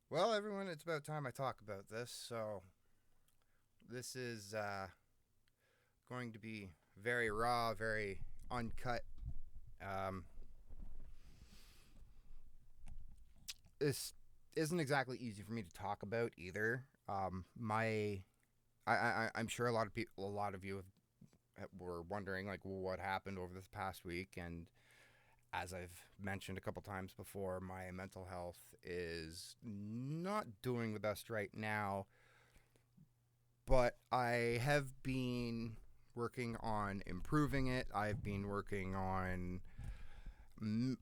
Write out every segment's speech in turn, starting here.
Well, everyone, it's about time I talk about this. So, this is going to be very raw, very uncut. Um, this isn't exactly easy for me to talk about either. I'm sure a lot of people, a lot of you were wondering like what happened over this past week, and as I've mentioned a couple times before, my mental health is not doing the best right now. But I have been working on improving it. I've been working on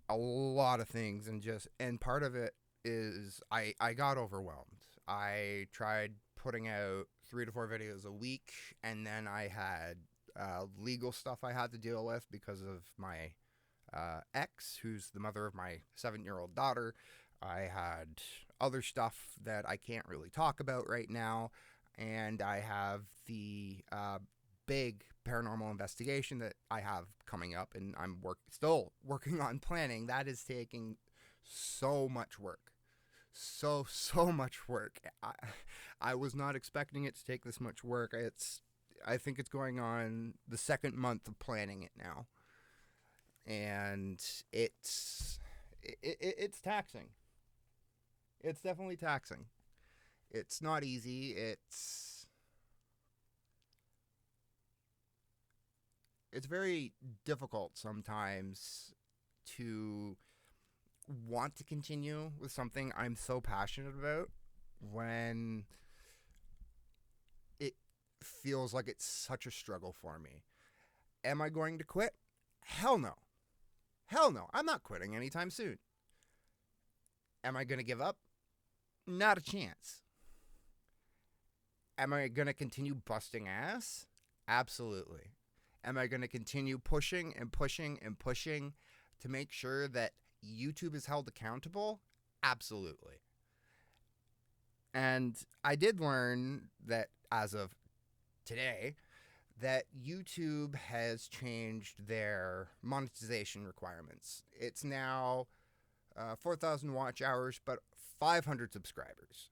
a lot of things, and part of it is I got overwhelmed. I tried putting out 3 to 4 videos a week, and then I had legal stuff I had to deal with because of my ex, who's the mother of my 7-year-old daughter. I had other stuff that I can't really talk about right now, and I have the big paranormal investigation that I have coming up, and I'm still working on planning. That is taking so much work, so much work. I was not expecting it to take this much work. I think it's going on the second month of planning it now, and it's taxing. It's definitely taxing. It's not easy. It's very difficult sometimes to want to continue with something I'm so passionate about when it feels like it's such a struggle for me. Am I going to quit? Hell no. Hell no. I'm not quitting anytime soon. Am I going to give up? Not a chance. Am I going to continue busting ass? Absolutely. Am I going to continue pushing and pushing and pushing to make sure that YouTube is held accountable? Absolutely. And I did learn that as of today, that YouTube has changed their monetization requirements. It's now 4,000 watch hours, but 500 subscribers.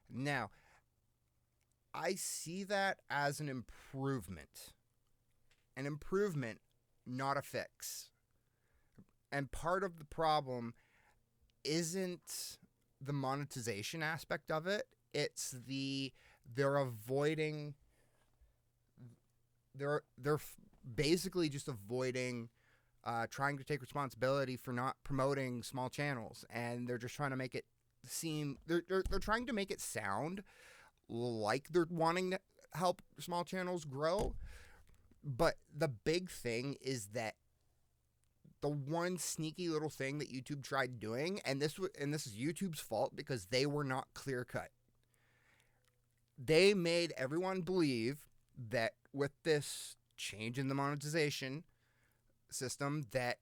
Now, I see that as an improvement, not a fix. And part of the problem isn't the monetization aspect of it. It's they're avoiding they're basically just avoiding trying to take responsibility for not promoting small channels, and they're just trying to make it seem they're trying to make it sound like they're wanting to help small channels grow. But the big thing is that the one sneaky little thing that YouTube tried doing, and this is YouTube's fault because they were not clear cut. They made everyone believe that with this change in the monetization system, that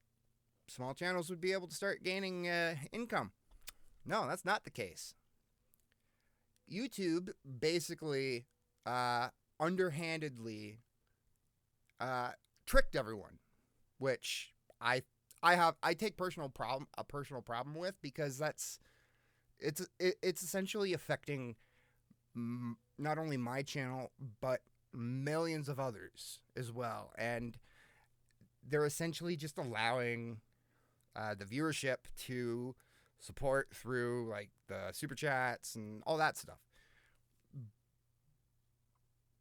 small channels would be able to start gaining income. No, that's not the case. YouTube basically underhandedly tricked everyone, which I take a personal problem with, because it's essentially affecting not only my channel but millions of others as well, and they're essentially just allowing the viewership to support through like the super chats and all that stuff.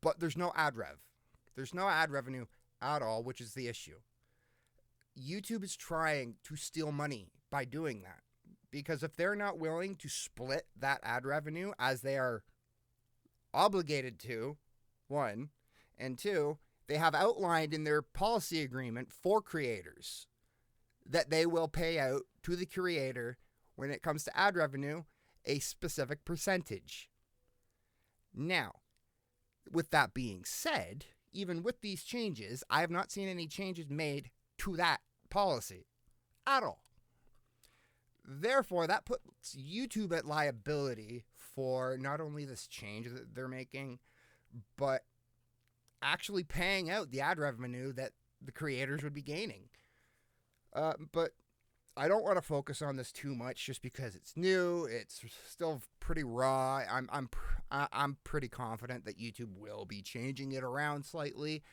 But there's no ad rev. There's no ad revenue at all, which is the issue. YouTube is trying to steal money by doing that, because if they're not willing to split that ad revenue as they are obligated to, one, and two, they have outlined in their policy agreement for creators that they will pay out to the creator when it comes to ad revenue a specific percentage. Now, with that being said, even with these changes, I have not seen any changes made to that policy at all. Therefore, that puts YouTube at liability for not only this change that they're making, but actually paying out the ad revenue that the creators would be gaining. But I don't want to focus on this too much just because it's new. It's still pretty raw. I'm pretty confident that YouTube will be changing it around slightly,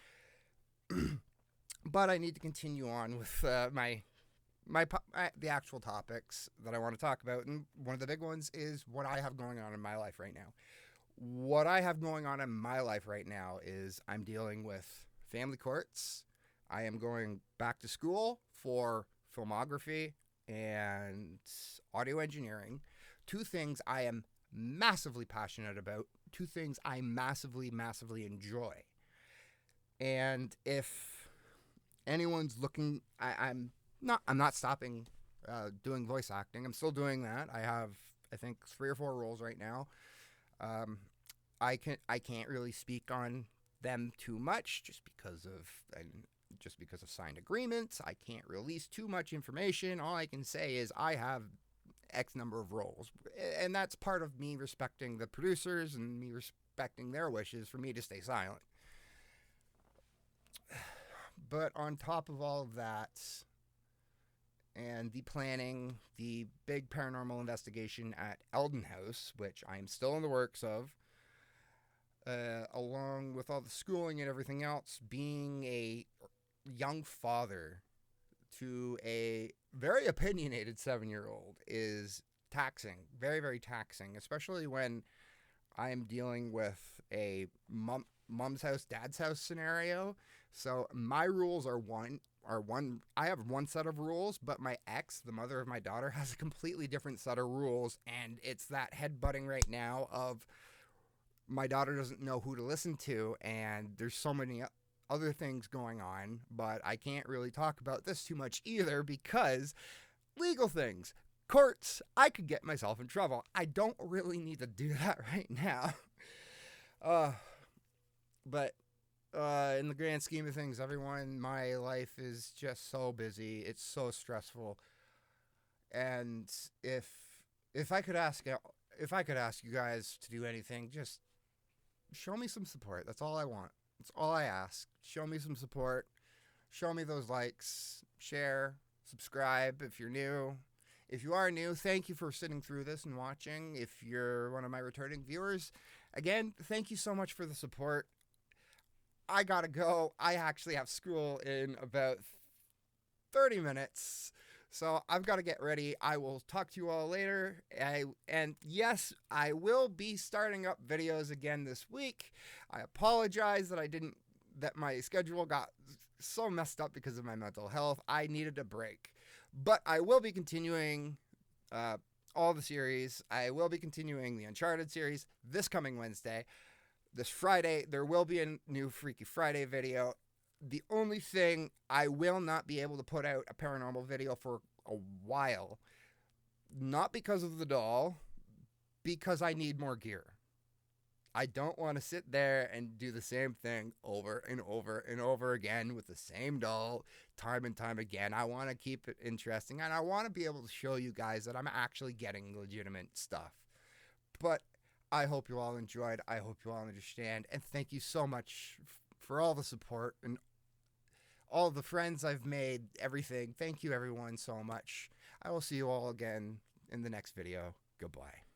but I need to continue on with the actual topics that I want to talk about. And one of the big ones is what I have going on in my life right now. What I have going on in my life right now is I'm dealing with family courts. I am going back to school for filmography and audio engineering. Two things I am massively passionate about. Two things I massively, massively enjoy. And if anyone's looking, I'm not stopping doing voice acting. I'm still doing that. I have, I think, 3 or 4 roles right now. I can't really speak on them too much just because of signed agreements. I can't release too much information. All I can say is I have X number of roles, and that's part of me respecting the producers and me respecting their wishes for me to stay silent. But on top of all of that, and the planning, the big paranormal investigation at Eldon House, which I am still in the works of, along with all the schooling and everything else, being a young father to a very opinionated 7-year-old is taxing, very, very taxing, especially when I'm dealing with a mom's house, dad's house scenario. So my rules are one. I have one set of rules, but my ex, the mother of my daughter, has a completely different set of rules, and it's that headbutting right now of my daughter doesn't know who to listen to, and there's so many other things going on, but I can't really talk about this too much either because legal things, courts, I could get myself in trouble. I don't really need to do that right now. But in the grand scheme of things, everyone, my life is just so busy. It's so stressful. And if I could ask you guys to do anything, just show me some support. That's all I want. That's all I ask. Show me some support. Show me those likes. Share. Subscribe if you're new. If you are new, thank you for sitting through this and watching. If you're one of my returning viewers, again, thank you so much for the support. I gotta go. I actually have school in about 30 minutes. So I've got to get ready. I will talk to you all later. And yes, I will be starting up videos again this week. I apologize that my schedule got so messed up because of my mental health. I needed a break. But I will be continuing all the series. I will be continuing the Uncharted series this coming Wednesday. This Friday, there will be a new Freaky Friday video. The only thing, I will not be able to put out a paranormal video for a while. Not because of the doll, because I need more gear. I don't want to sit there and do the same thing over and over and over again with the same doll time and time again. I want to keep it interesting, and I want to be able to show you guys that I'm actually getting legitimate stuff. But I hope you all enjoyed. I hope you all understand. And thank you so much for all the support and all the friends I've made, everything. Thank you, everyone, so much. I will see you all again in the next video. Goodbye.